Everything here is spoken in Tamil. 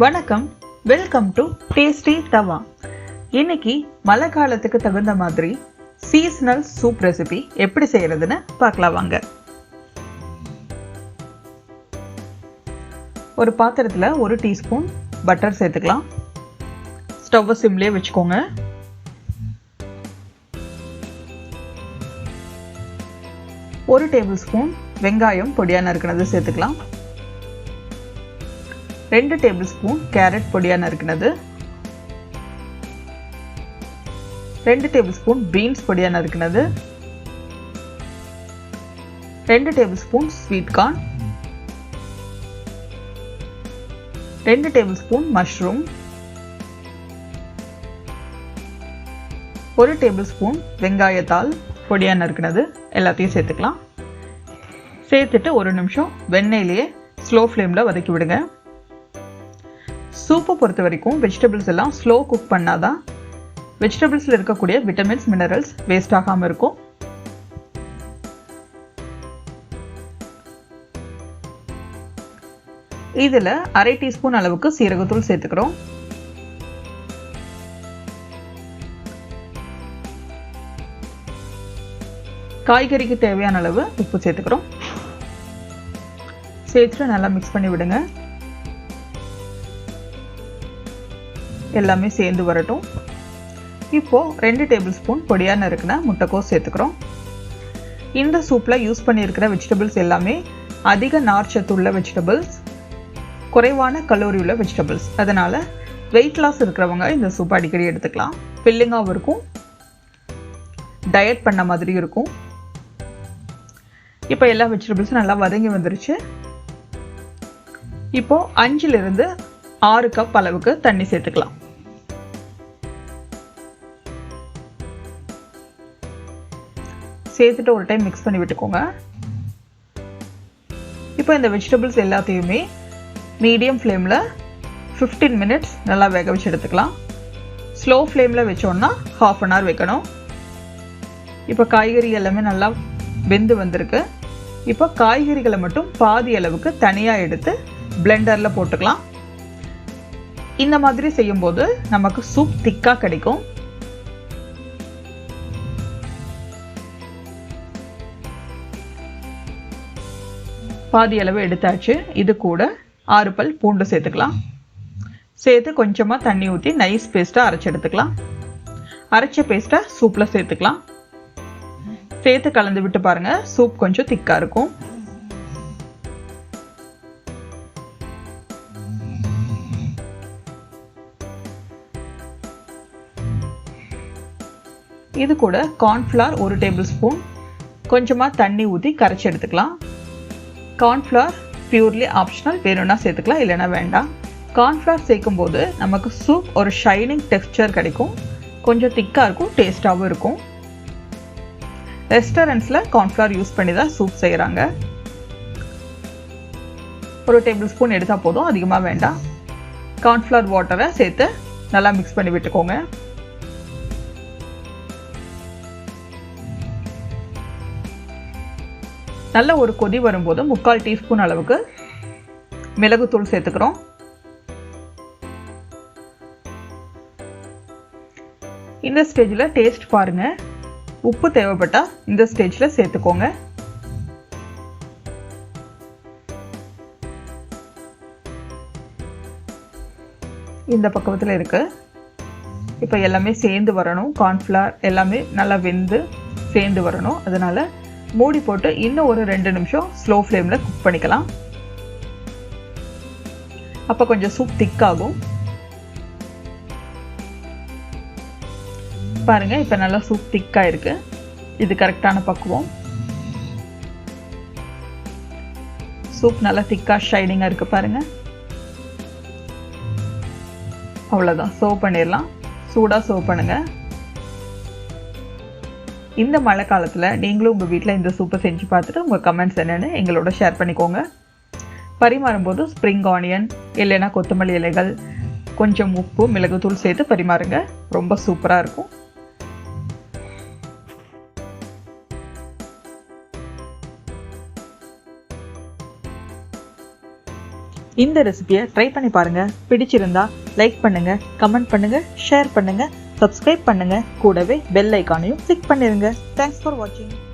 வணக்கம், வெல்கம் டு TastyTawa. இன்னைக்கு மழை காலத்துக்கு தகுந்த மாதிரி சீசனல் சூப் ரெசிபி எப்படி செய்யறதுன்னு பார்க்கலாம் வாங்க. ஒரு பாத்திரத்தில் 1 டீஸ்பூன் பட்டர் சேர்த்துக்கலாம். ஸ்டவ்வை சிம்லேயே வச்சுக்கோங்க. ஒரு டேபிள் ஸ்பூன் வெங்காயம் பொடியாக நறுக்கினது சேர்த்துக்கலாம். 2 டேபிள் ஸ்பூன் கேரட் பொடியாக நறுக்கினது, 2 டேபிள் ஸ்பூன் பீன்ஸ் பொடியாக நறுக்கினது, 2 tablespoon sweet corn, 2 tablespoon mushroom, 1 tablespoon வெங்காயத்தாள் பொடியாக நறுக்கினது எல்லாத்தையும் சேர்த்துக்கலாம். சேர்த்துட்டு 1 நிமிஷம் வெண்ணெயிலேயே ஸ்லோ ஃப்ளேமில் வதக்கி விடுங்க. சூப்பை பொறுத்த வரைக்கும் வெஜிடபிள்ஸ் எல்லாம் ஸ்லோ குக் பண்ணாதான் வெஜிடபிள்ஸில் இருக்கக்கூடிய விட்டமின்ஸ் மினரல்ஸ் வேஸ்ட் ஆகாமல் இருக்கும். இதில் 1/2 டீஸ்பூன் அளவுக்கு சீரகத்தூள் சேர்த்துக்கிறோம். காய்கறிக்கு தேவையான அளவு உப்பு சேர்த்துக்கிறோம். சேர்த்துட்டு நல்லா மிக்ஸ் பண்ணி விடுங்க. எல்லாமே சேர்ந்து வரட்டும். இப்போ 2 டேபிள் ஸ்பூன் பொடியாக நறுக்கின முட்டைக்கோஸ் சேர்த்துக்கிறோம். இந்த சூப்பில் யூஸ் பண்ணியிருக்கிற வெஜிடபிள்ஸ் எல்லாமே அதிக நார்ச்சத்து உள்ள வெஜிடபிள்ஸ், குறைவான கலோரி உள்ள வெஜிடபிள்ஸ். அதனால் வெயிட் லாஸ் இருக்கிறவங்க இந்த சூப் அடிக்கடி எடுத்துக்கலாம். ஃபில்லிங்காகவும் இருக்கும், டயட் பண்ண மாதிரி இருக்கும். இப்போ எல்லா வெஜிடபிள்ஸும் நல்லா வதங்கி வந்துருச்சு. இப்போ 5லிருந்து 6 கப் அளவுக்கு தண்ணி சேர்த்துக்கலாம். சேர்த்துட்டு ஒரு டைம் மிக்ஸ் பண்ணி விட்டுக்கோங்க. இப்போ இந்த வெஜிடபிள்ஸ் எல்லாத்தையுமே மீடியம் ஃப்ளேமில் 15 மினிட்ஸ் நல்லா வேக வச்சு எடுத்துக்கலாம். ஸ்லோ ஃப்ளேமில் வச்சோன்னா 1/2 அன் ஹவர் வைக்கணும். இப்போ காய்கறி எல்லாமே நல்லா வெந்து வந்திருக்கு. இப்போ காய்கறிகளை மட்டும் பாதி அளவுக்கு தனியாக எடுத்து பிளெண்டரில் போட்டுக்கலாம். இந்த மாதிரி செய்யும்போது நமக்கு சூப் திக்காக கிடைக்கும். பாதி அளவு எடுத்தாச்சு. இது கூட 6 பல் பூண்டு சேர்த்துக்கலாம். சேர்த்து கொஞ்சமாக தண்ணி ஊற்றி நைஸ் பேஸ்ட்டாக அரைச்சி எடுத்துக்கலாம். அரைச்ச பேஸ்ட்டை சூப்பில் சேர்த்துக்கலாம். சேர்த்து கலந்து விட்டு பாருங்கள், சூப் கொஞ்சம் திக்காக இருக்கும். இது கூட கார்ன்ஃப்ளவர் 1 டேபிள் ஸ்பூன் கொஞ்சமாக தண்ணி ஊற்றி கரைச்சி எடுத்துக்கலாம். கார்ன்ஃப்ளவர் பியூர்லி ஆப்ஷனல், வேணும்னா சேர்த்துக்கலாம், இல்லைன்னா வேண்டாம். கார்ன்ஃப்ளவர் சேர்க்கும் போது நமக்கு சூப் ஒரு ஷைனிங் டெக்ஸ்சர் கிடைக்கும், கொஞ்சம் திக்காக இருக்கும், டேஸ்ட்டாகவும் இருக்கும். ரெஸ்டாரண்ட்ஸில் கார்ன்ஃப்ளவர் யூஸ் பண்ணி தான் சூப் செய்கிறாங்க. 1 டேபிள் ஸ்பூன் எடுத்தால் போதும், அதிகமாக வேண்டாம். கார்ன்ஃப்ளவர் வாட்டரை சேர்த்து நல்லா மிக்ஸ் பண்ணி விட்டுக்கோங்க. நல்ல ஒரு கொதி வரும்போது 3/4 டீஸ்பூன் அளவுக்கு மிளகுத்தூள் சேர்த்துக்கிறோம். இந்த ஸ்டேஜில் டேஸ்ட் பாருங்கள். உப்பு தேவைப்பட்டால் இந்த ஸ்டேஜில் சேர்த்துக்கோங்க. இந்த பக்கத்தில் இருக்கு. இப்போ எல்லாமே சேர்ந்து வரணும். கார்ன்ஃப்ளவர் எல்லாமே நல்லா வெந்து சேர்ந்து வரணும். அதனால மூடி போட்டு இன்னும் ஒரு 2 நிமிஷம் ஸ்லோ ஃப்ளேமில் குக் பண்ணிக்கலாம். அப்போ கொஞ்சம் சூப் திக்காகும். பாருங்கள், இப்போ நல்லா சூப் திக்காக இருக்குது. இது கரெக்டான பக்குவம். சூப் நல்லா திக்காக ஷைனிங்காக இருக்குது பாருங்கள். அவ்வளோதான், சர்வ் பண்ணிடலாம். சூடாக சர்வ் பண்ணுங்கள். இந்த மழை காலத்தில் நீங்களும் உங்கள் வீட்டில் இந்த சூப்பை செஞ்சு பார்த்துட்டு உங்கள் கமெண்ட்ஸ் என்னென்னு எங்களோட ஷேர் பண்ணிக்கோங்க. பரிமாறும்போது ஸ்ப்ரிங் ஆனியன் இல்லைன்னா கொத்தமல்லி இலைகள், கொஞ்சம் உப்பு, மிளகுத்தூள் சேர்த்து பரிமாறுங்க. ரொம்ப சூப்பராக இருக்கும். இந்த ரெசிபியை ட்ரை பண்ணி பாருங்க. பிடிச்சிருந்தா லைக் பண்ணுங்க, கமெண்ட் பண்ணுங்க, ஷேர் பண்ணுங்க, சப்ஸ்கிரைப் பண்ணுங்க. கூடவே பெல் ஐகானையும் கிளிக் பண்ணிருங்க. தேங்க்ஸ் ஃபார் வாட்சிங்.